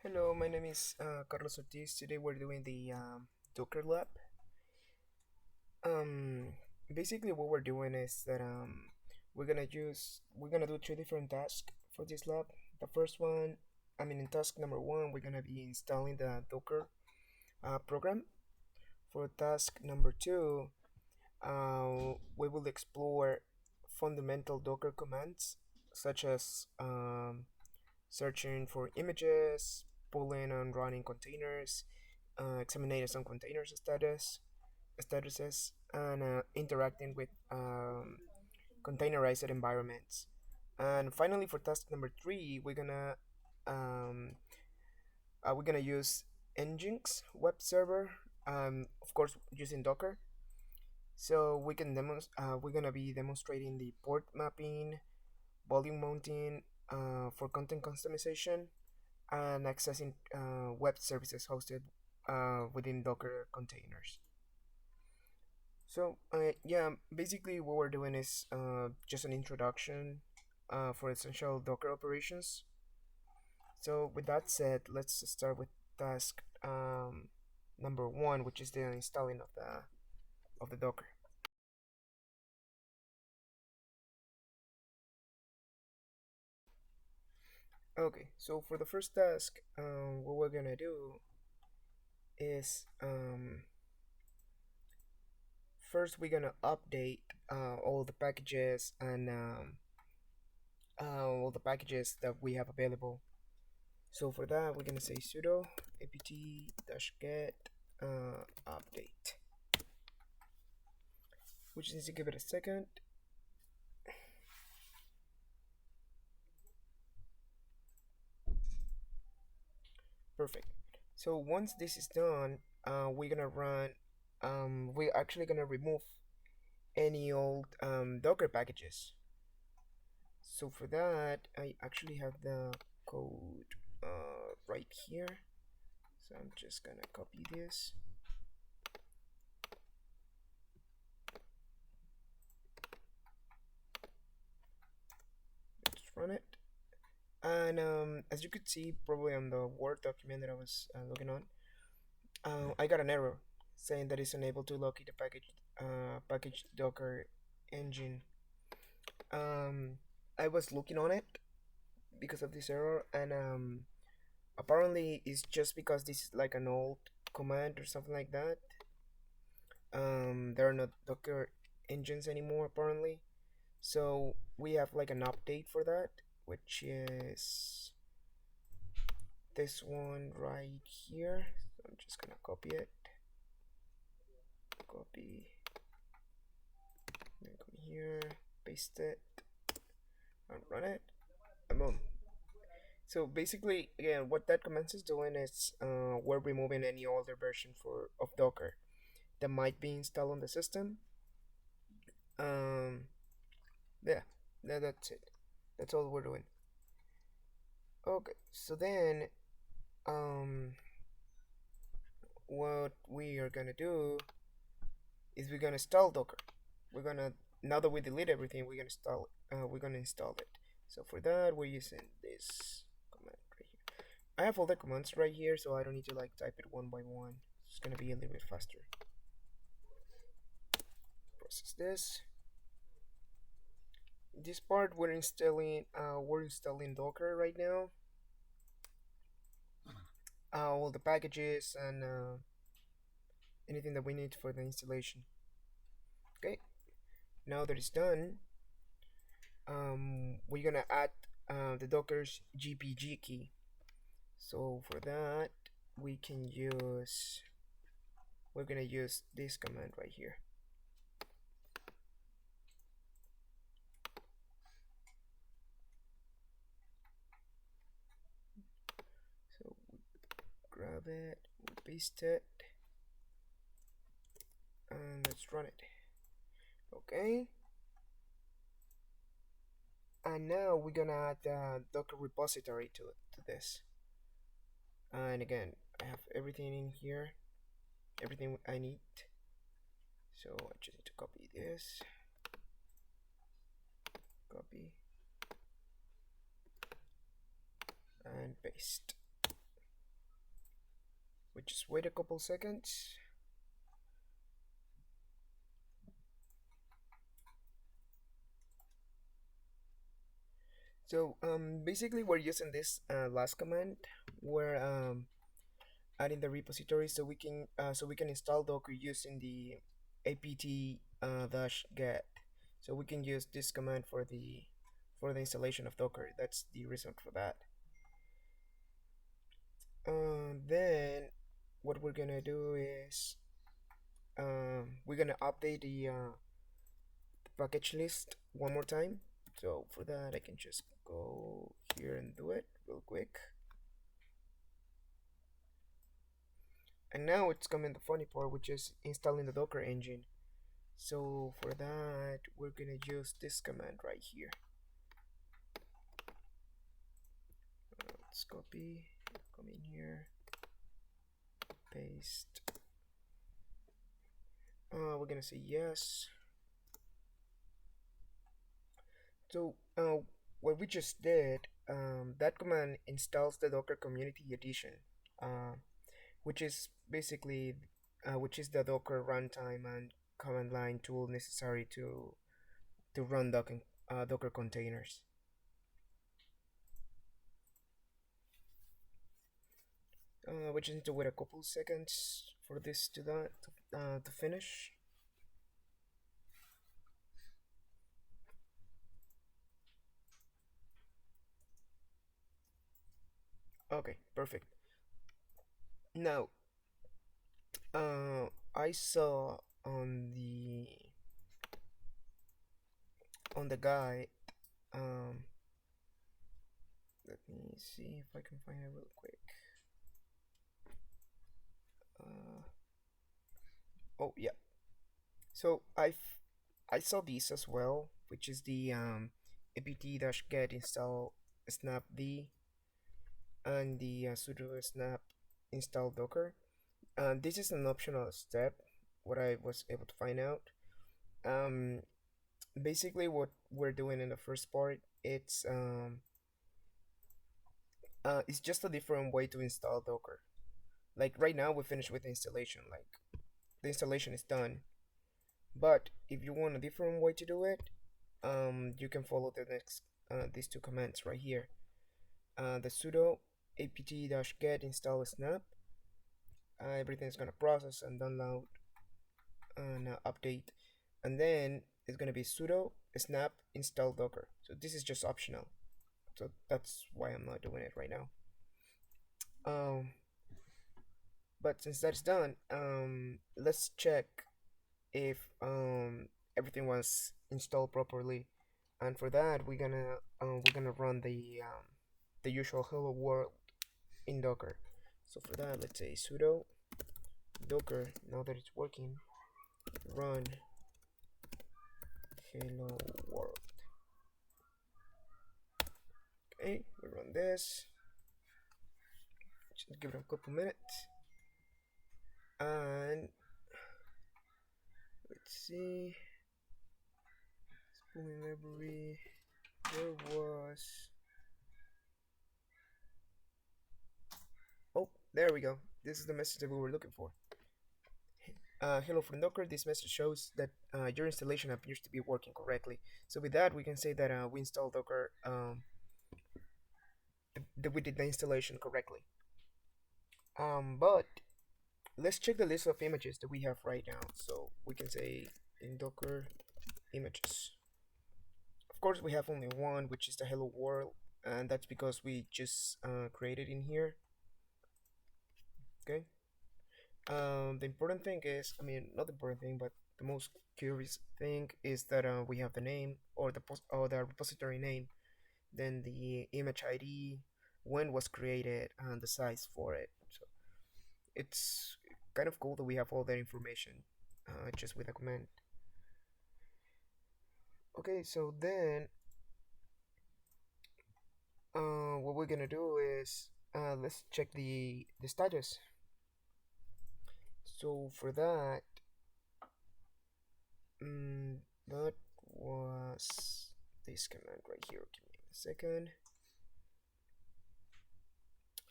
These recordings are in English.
Hello, my name is Carlos Ortiz. Today we're doing the Docker lab. Um, Basically, what we're doing is that we're gonna do two different tasks for this lab. The first one, in task number one, we're gonna be installing the Docker program. For task number two, we will explore fundamental Docker commands such as searching for images, pulling and running containers, examining some containers statuses, and interacting with containerized environments. And finally, for task number three, um, we're gonna use Nginx web server, of course using Docker. So we're gonna be demonstrating the port mapping, volume mounting for content customization, and accessing web services hosted within Docker containers. So, yeah, basically what we're doing is just an introduction for essential Docker operations. So, with that said, let's start with task number one, which is the installing of the Docker. Okay, so for the first task, what we're gonna do is first we're gonna update all the packages and all the packages that we have available. So for that, we're gonna say sudo apt-get update, which needs to give it a second. Perfect. So once this is done, we're gonna run. We're actually gonna remove any old Docker packages. So for that, I actually have the code right here. So I'm just gonna copy this. Let's run it. And as you could see, probably on the Word document that I was looking on, I got an error saying that it's unable to locate the package Docker engine. Um, I was looking on it because of this error, and apparently it's just because this is like an old command or something like that. There are not Docker engines anymore apparently, so we have like an update for that, which is this one right here. So I'm just gonna copy it, copy, then come here, paste it, and run it, and boom. So basically, again, what that command is doing is we're removing any older version for of Docker that might be installed on the system. Um, yeah, that's it. That's all we're doing. Okay, so then um, what we are gonna do is we're gonna install Docker. We're gonna Now that we delete everything, we're gonna install it. So for that, we're using this command right here. I have all the commands right here, so I don't need to like type it one by one. It's gonna be a little bit faster. Process this. This part we're installing Docker right now. All the packages and anything that we need for the installation. Okay, now that it's done, we're gonna add the Docker's GPG key. So for that, we're gonna use this command right here. So we grab it, we paste it, and let's run it. Okay. And now we're gonna add the Docker repository to this. And again, I have everything in here, everything I need. So I just need to copy this, copy, and paste. We just wait a couple seconds. So basically we're using this last command. We're adding the repository so we can install Docker using the apt dash get. So we can use this command for the installation of Docker. That's the reason for that. Then what we're gonna do is we're gonna update the package list one more time. So for that, I can just go here and do it real quick. And now it's coming the funny part, which is installing the Docker engine. So for that, we're gonna use this command right here. Let's copy, come in here, paste. We're gonna say yes. So what we just did, that command installs the Docker Community Edition, uh, which is basically which is the Docker runtime and command line tool necessary to run Docker containers. We just need to wait a couple seconds for this to finish. Okay, perfect. Now, I saw on the guide. Um, Let me see if I can find it real quick. Uh, oh yeah. So I saw these as well, which is the apt-get install snapd and the sudo snap install docker. This is an optional step. What I was able to find out. Um, Basically, what we're doing in the first part, it's just a different way to install Docker. Like right now, we finished with the installation. Like the installation is done. But if you want a different way to do it, you can follow the next these two commands right here. The sudo apt-get install snap. Everything's gonna process and download and update, and then it's gonna be sudo snap install docker. So this is just optional. So that's why I'm not doing it right now. Um, but since that's done, let's check if everything was installed properly. And for that, we're gonna run the usual hello world in Docker. So for that, let's say sudo docker. Now that it's working, run hello world. Okay, we run this. Just give it a couple minutes. And let's see. Spooling library. There was. Oh, there we go. This is the message that we were looking for. Hello from Docker. This message shows that your installation appears to be working correctly. So with that, we can say that we installed Docker. That we did the installation correctly. But let's check the list of images that we have right now. So we can say in Docker images. Of course, we have only one, which is the hello world, and that's because we just created in here. Okay. The important thing is, I mean, not the important thing, but the most curious thing is that we have the name or the repository name, then the image ID, when was created, and the size for it. So it's kind of cool that we have all that information just with a command. Okay, so then what we're gonna do is let's check the status. So for that, that was this command right here. Give me a second.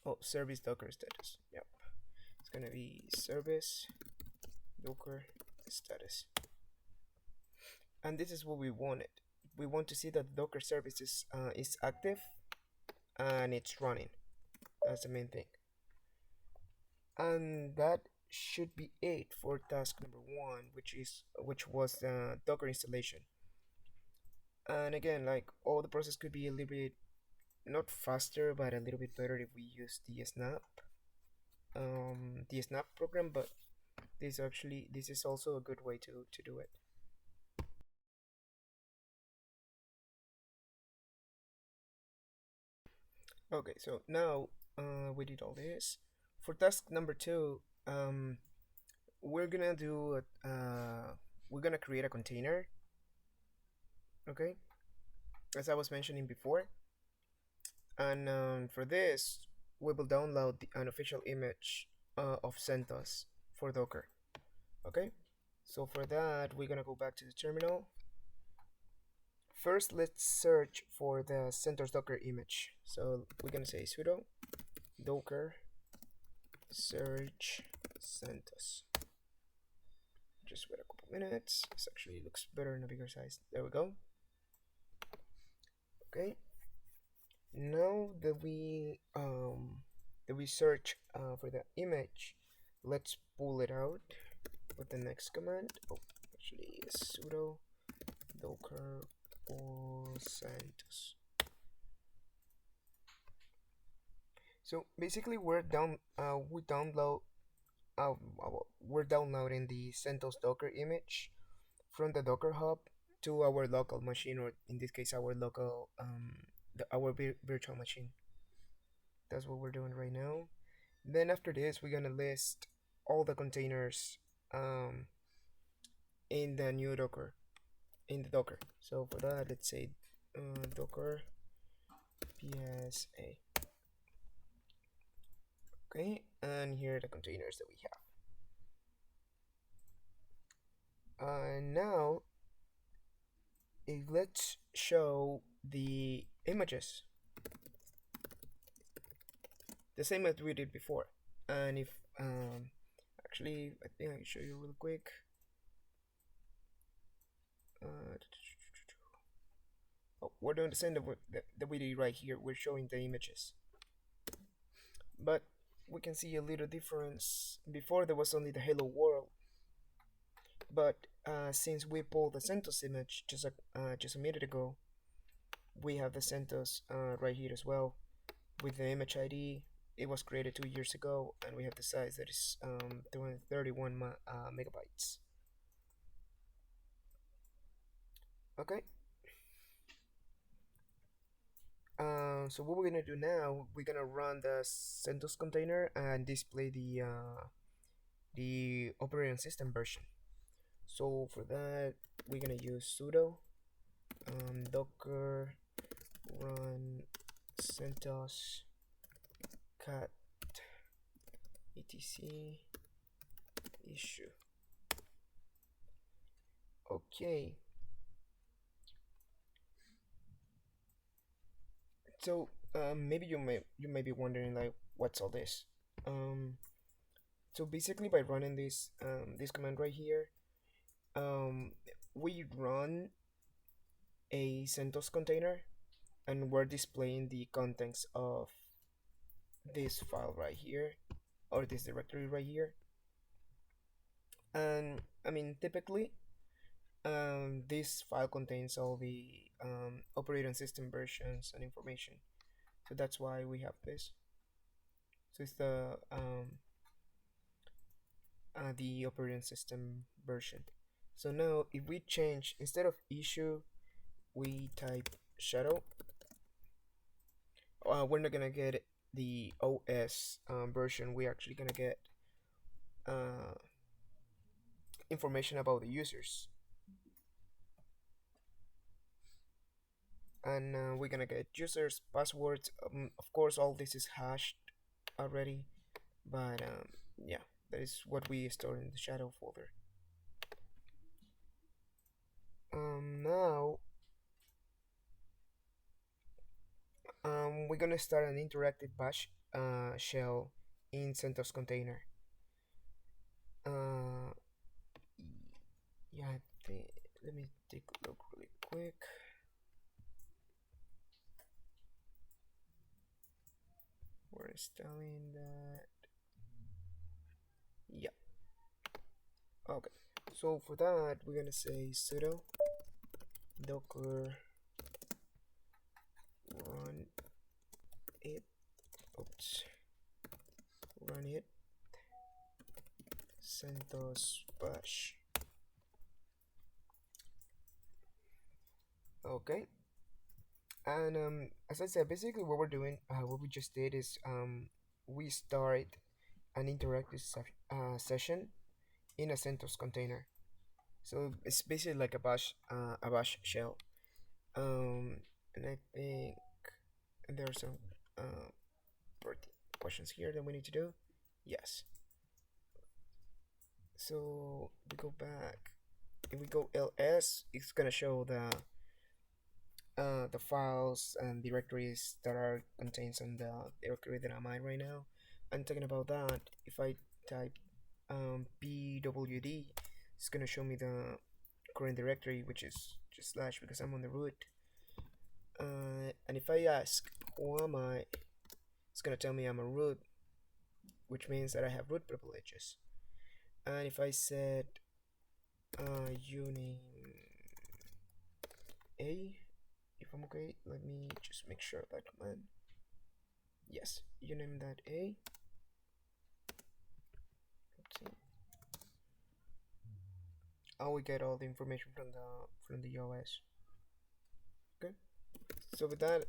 Oh, service docker status. Yep, gonna be service docker status, and this is what we wanted. We want to see that the docker service is active and it's running. That's the main thing, and that should be it for task number one, which was the docker installation. And again, like, all the process could be a little bit not faster but a little bit better if we use the snap program, but this is also a good way to do it. Okay, so now we did all this. For task number two, we're gonna do we're gonna create a container. Okay, as I was mentioning before, and for this we will download an official image of CentOS for Docker. Okay, so for that we're gonna go back to the terminal. First, let's search for the CentOS Docker image. So we're gonna say sudo docker search CentOS. Just wait a couple minutes. This actually looks better in a bigger size. There we go. Okay. Now that we search for the image, let's pull it out with the next command. Oh, actually, sudo docker or CentOS. So basically, we're downloading the CentOS Docker image from the Docker Hub to our local machine, or in this case, our local our virtual machine. That's what we're doing right now. Then after this, we're gonna list all the containers um, in the new Docker Docker. So for that, let's say Docker PSA. Okay, and here are the containers that we have. Now, let's show the images the same as we did before. And if actually, I think I can show you real quick. Oh, we're doing the same that we did right here. We're showing the images, but we can see a little difference. Before there was only the hello world, but since we pulled the CentOS image just a minute ago, we have the CentOS right here as well with the image ID. It was created 2 years ago, and we have the size that is 231 megabytes. Okay. So what we're gonna do now, we're gonna run the CentOS container and display the operating system version. So for that, we're gonna use sudo docker run CentOS cat etc issue. Okay. So maybe you may be wondering, like, what's all this? So basically, by running this command right here, we run a CentOS container, and we're displaying the contents of this file right here, or this directory right here. And I mean, typically, this file contains all the operating system versions and information. So that's why we have this. So it's the operating system version. So now if we change, instead of issue, we type shadow, we're not gonna get the OS version. We're actually gonna get information about the users, and we're gonna get users, passwords. Of course, all this is hashed already, but yeah, that is what we store in the shadow folder. Now we're gonna start an interactive bash shell in CentOS container. Uh, yeah, I think, let me take a look really quick. We're installing that. Yeah. Okay. So for that, we're gonna say sudo docker run it. Oops. Run it. CentOS bash. Okay. And as I said, basically what we're doing, what we just did is we start an interactive session in a CentOS container. So it's basically like a bash shell. And I think there are some uh, questions here that we need to do. Yes. So we go back. If we go ls, it's gonna show the files and directories that are contained on the directory that I'm at right now. And talking about that, if I type pwd, it's gonna show me the current directory, which is just slash because I'm on the root. And if I ask who am I, it's gonna tell me I'm a root, which means that I have root privileges. And if I said uname a, if I'm okay, let me just make sure that command. Yes, uname that a. Oh, we get all the information from the OS. Okay. So with that,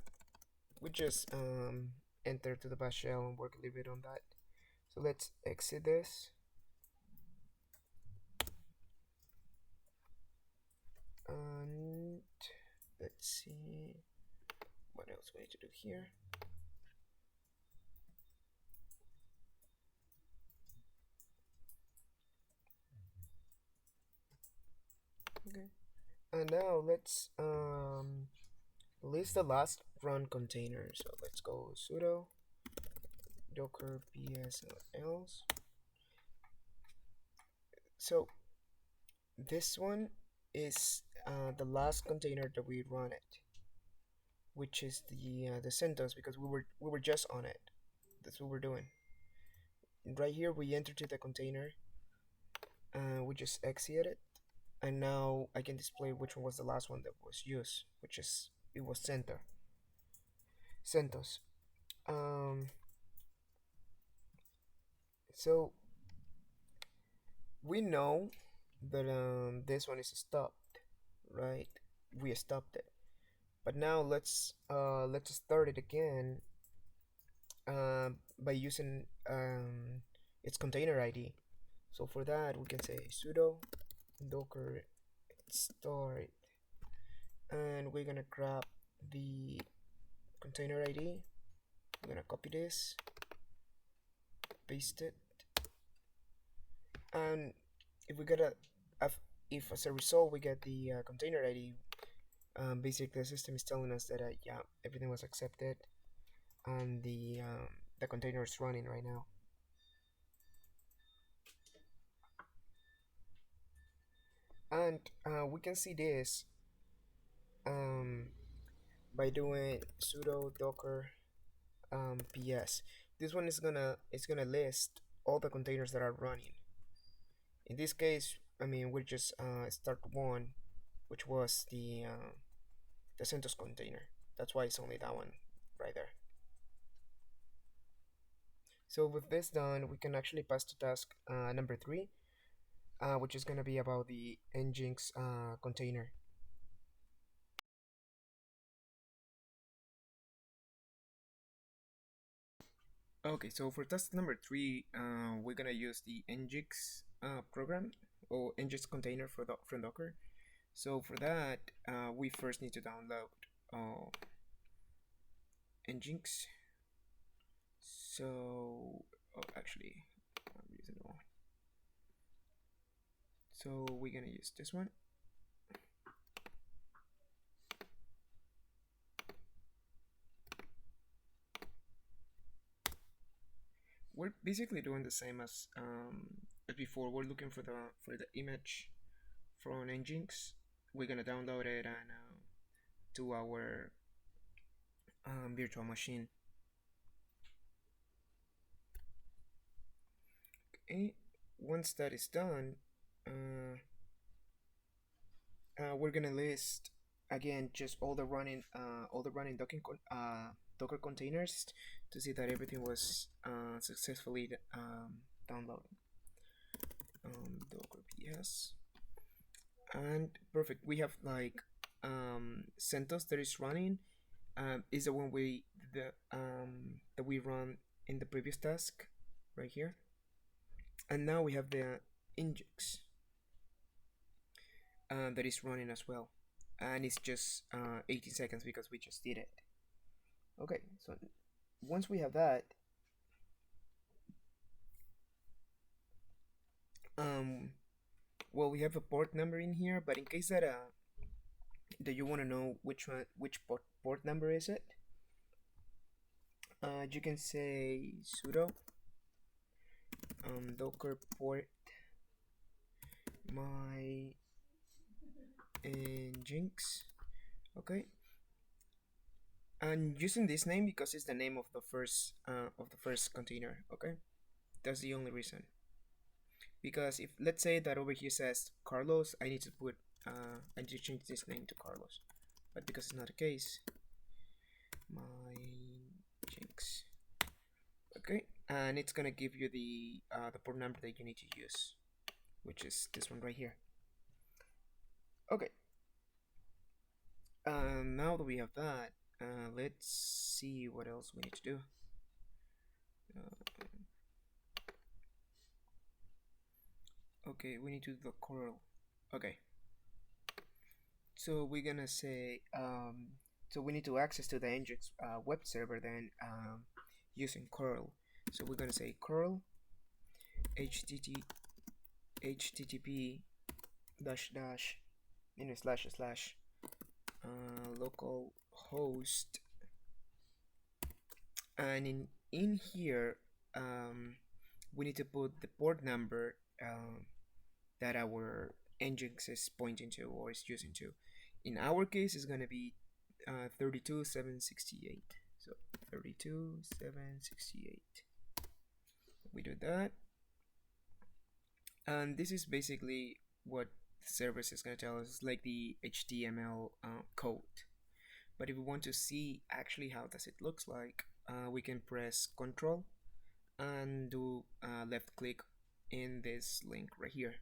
we just enter to the bash shell and work a little bit on that. So let's exit this. And let's see what else we need to do here. Okay. And now let's list the last run container. So let's go sudo docker ps else. So this one is the last container that we run it, which is the CentOS, because we were just on it. That's what we're doing. And right here we enter to the container. We just exit it, and now I can display which one was the last one that was used, which is it was CentOS. Um, so we know that this one is stopped, right? We stopped it, but now let's start it again by using its container ID. So for that we can say sudo docker start, and we're gonna grab the container ID. I'm gonna copy this, paste it, and if we get if as a result we get the container ID, basically the system is telling us that yeah, everything was accepted and the container is running right now. And we can see this um, by doing sudo docker ps. This one is gonna list all the containers that are running. In this case, I mean, we just start one, which was the CentOS container. That's why it's only that one right there. So with this done, we can actually pass to task number 3, which is gonna be about the Nginx container. Okay, so for task number 3, we're gonna use the Nginx program or Nginx container from Docker. So for that, we first need to download Nginx. So, oh, actually, I'm using the wrong. So we're gonna use this one. We're basically doing the same as as before, we're looking for the image from Nginx. We're gonna download it and to our virtual machine. Okay, once that is done, we're gonna list again just all the running Docker containers to see that everything was successfully downloaded. Docker ps, and perfect. We have like CentOS that is running. Is the one that we run in the previous task right here, and now we have the Nginx that is running as well, and it's just 18 seconds because we just did it. Okay, so once we have that, um, well, we have a port number in here, but in case that you want to know which port number is it, you can say sudo docker port my Nginx. Okay, and using this name because it's the name of the first container. Okay, that's the only reason. Because if let's say that over here says Carlos, I need to I need to change this name to Carlos, but because it's not the case, my Jinx. Okay, and it's gonna give you the port number that you need to use, which is this one right here. Okay. Now that we have that, let's see what else we need to do. Okay, we need to do the curl. Okay. So we're gonna say so we need to access to the Nginx web server then using curl. So we're gonna say curl http dash dash slash slash local host, and in here we need to put the port number that our Nginx is pointing to or is using to. In our case, it's gonna be 32.768. So 32.768. We do that, and this is basically what the service is gonna tell us, like the HTML code. But if we want to see actually how does it looks like, we can press Control and do left click in this link right here.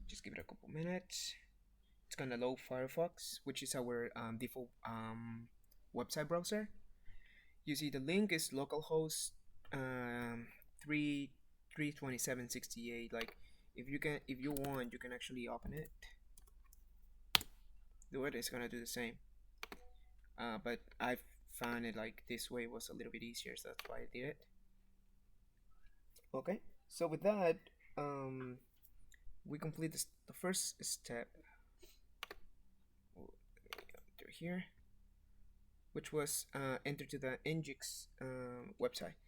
Just give it a couple minutes. It's gonna load Firefox, which is our default website browser. You see the link is localhost 32768. Like if you want, you can actually open it. Do it. It's gonna do the same. But I found it like this way was a little bit easier, so that's why I did it. Okay. So with that, we complete the first step enter here, which was enter to the Nginx website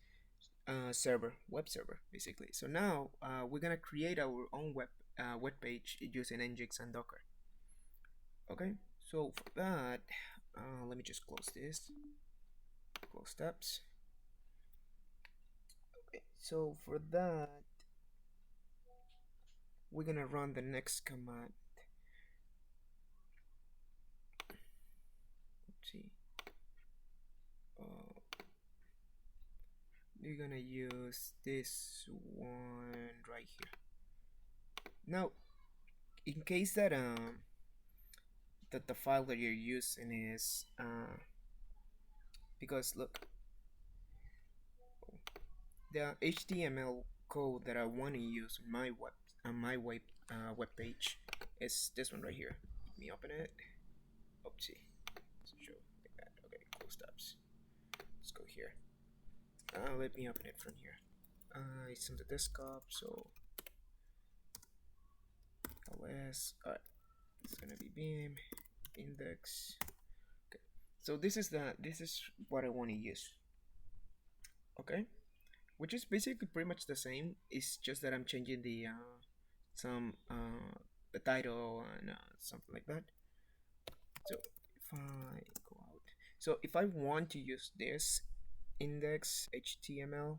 web server basically. So now we're gonna create our own web page using Nginx and Docker. Okay, so for that, let me just close this, close tabs. Okay, so for that, we're gonna run the next command. Let's see. We're gonna use this one right here. Now, in case that the file that you're using is because look, the HTML code that I want to use on my web page is this one right here. Let me open it. Oopsie. Show like that. Okay, close tabs. Let's go here. Let me open it from here. It's on the desktop, so ls. Alright, it's gonna be Vim index. So this is what I want to use. Okay, which is basically pretty much the same. It's just that I'm changing some the title and something like that. So if I go out, so if I want to use this index HTML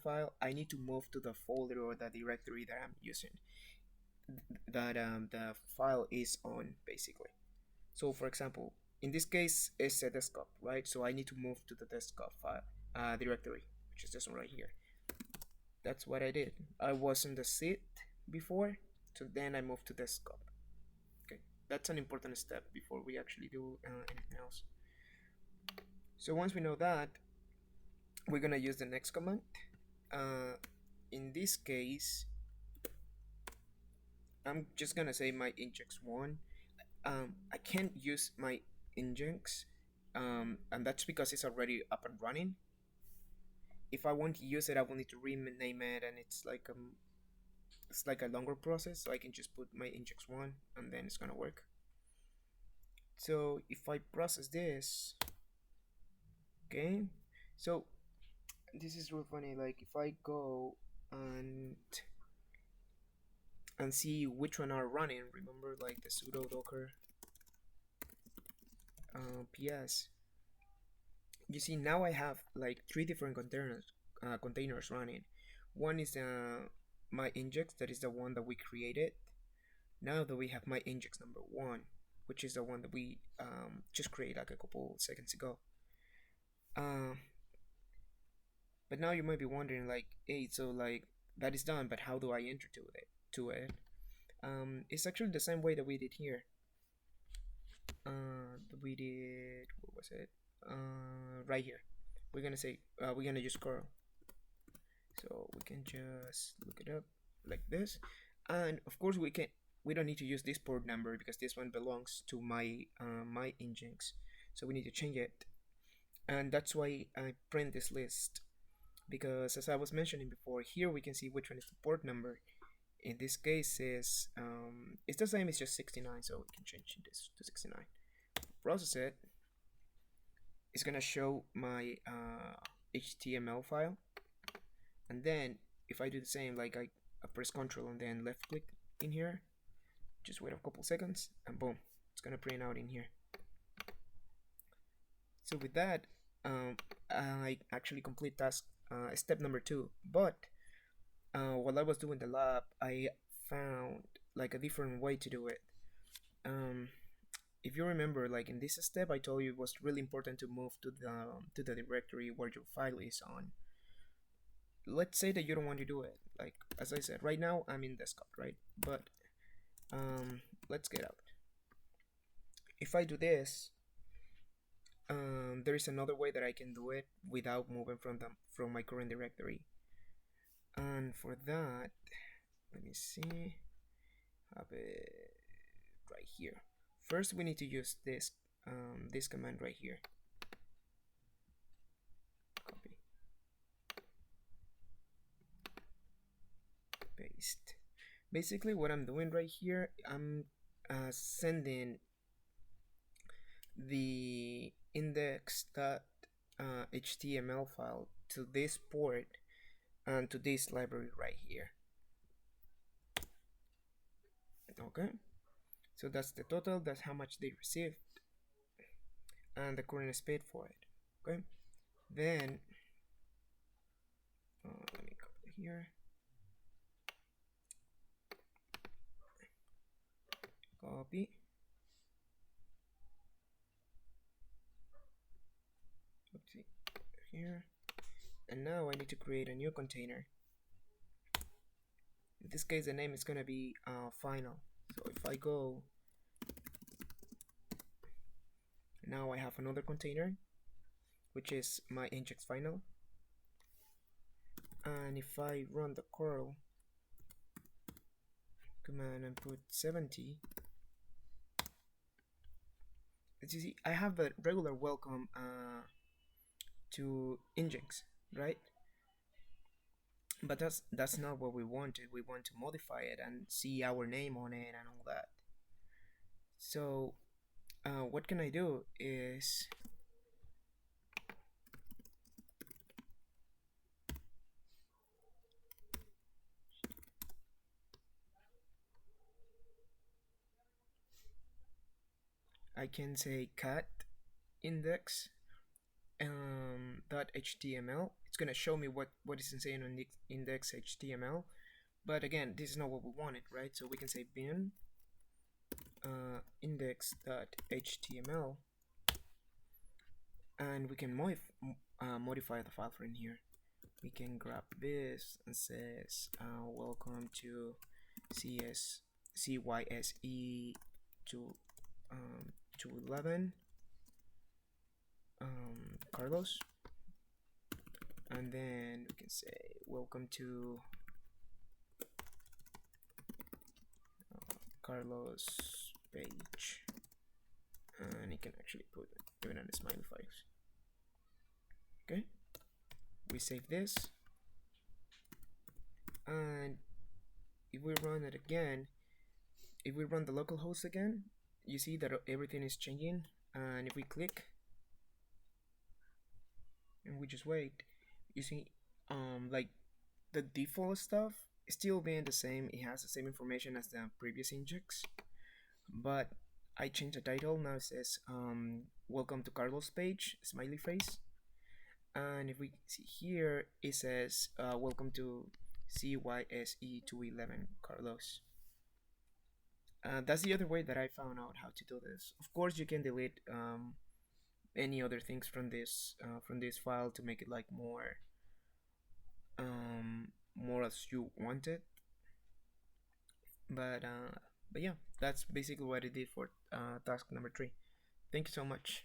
file, I need to move to the folder or the directory that I'm using, that the file is on, basically. So for example, in this case, it's a desktop, right? So I need to move to the desktop file directory, which is this one right here. That's what I did. I was in the seat before, so then I moved to desktop. Okay, that's an important step before we actually do anything else. So once we know that, we're gonna use the next command. In this case, I'm just gonna say my index one. I can't use my index, and that's because it's already up and running. If I want to use it, I will need to rename it, and it's like a longer process. So I can just put my index one, and then it's gonna work. So if I process this, okay, so this is real funny. Like if I go and see which one are running, remember like the sudo docker ps. You see now I have like three different containers running. One is my index, that is the one that we created. Now that we have my index number one, which is the one that we just created like a couple seconds ago. Uh, but now you might be wondering like, hey, so like that is done, but how do I enter to it? It's actually the same way that we did here. We did, what was it? Right here. We're gonna use curl. So we can just look it up like this, and of course we don't need to use this port number because this one belongs to my Nginx, so we need to change it, and that's why I print this list, because as I was mentioning before, here we can see which one is the port number. In this case is it's the same, it's just 69, so we can change this to 69. Process it. It's gonna show my HTML file, and then if I do the same, like I press Ctrl and then left click in here, just wait a couple seconds, and boom, it's gonna print out in here. So with that, I actually complete task step number 2. But while I was doing the lab, I found like a different way to do it. If you remember, like in this step, I told you it was really important to move to the directory where your file is on. Let's say that you don't want to do it. Like as I said, right now I'm in desktop, right? But let's get out. If I do this, there is another way that I can do it without moving from my current directory. And for that, let me see, have it right here. First, we need to use this command right here. Copy, paste. Basically, what I'm doing right here, I'm sending the index.html file to this port and to this library right here. Okay, so that's the total, that's how much they received, and the current speed for it. Okay, then let me copy here, copy, oopsie, here, and now I need to create a new container. In this case, the name is gonna be final. So if I go, now I have another container, which is my Nginx final. And if I run the curl command and put 70, as you see, I have a regular welcome to Nginx, right? But that's not what we wanted. We want to modify it and see our name on it and all that. So what can I do is I can say cat index dot html. It's gonna show me what is saying on the index html. But again, this is not what we wanted, right? So we can say bin index dot html, and we can modify the file from here. We can grab this and says welcome to CYSE to 11 Carlos, and then we can say welcome to Carlos page, and you can actually put even on the smiley face. Okay, we save this, and if we run it again, if we run the localhost again, you see that everything is changing. And if we click and we just wait, you see like the default stuff is still being the same. It has the same information as the previous index, but I changed the title. Now it says welcome to Carlos page, smiley face. And if we see here, it says welcome to CYSE 211 Carlos. That's the other way that I found out how to do this. Of course, you can delete any other things from this file to make it like more as you want it. But yeah, that's basically what I did for task number 3. Thank you so much.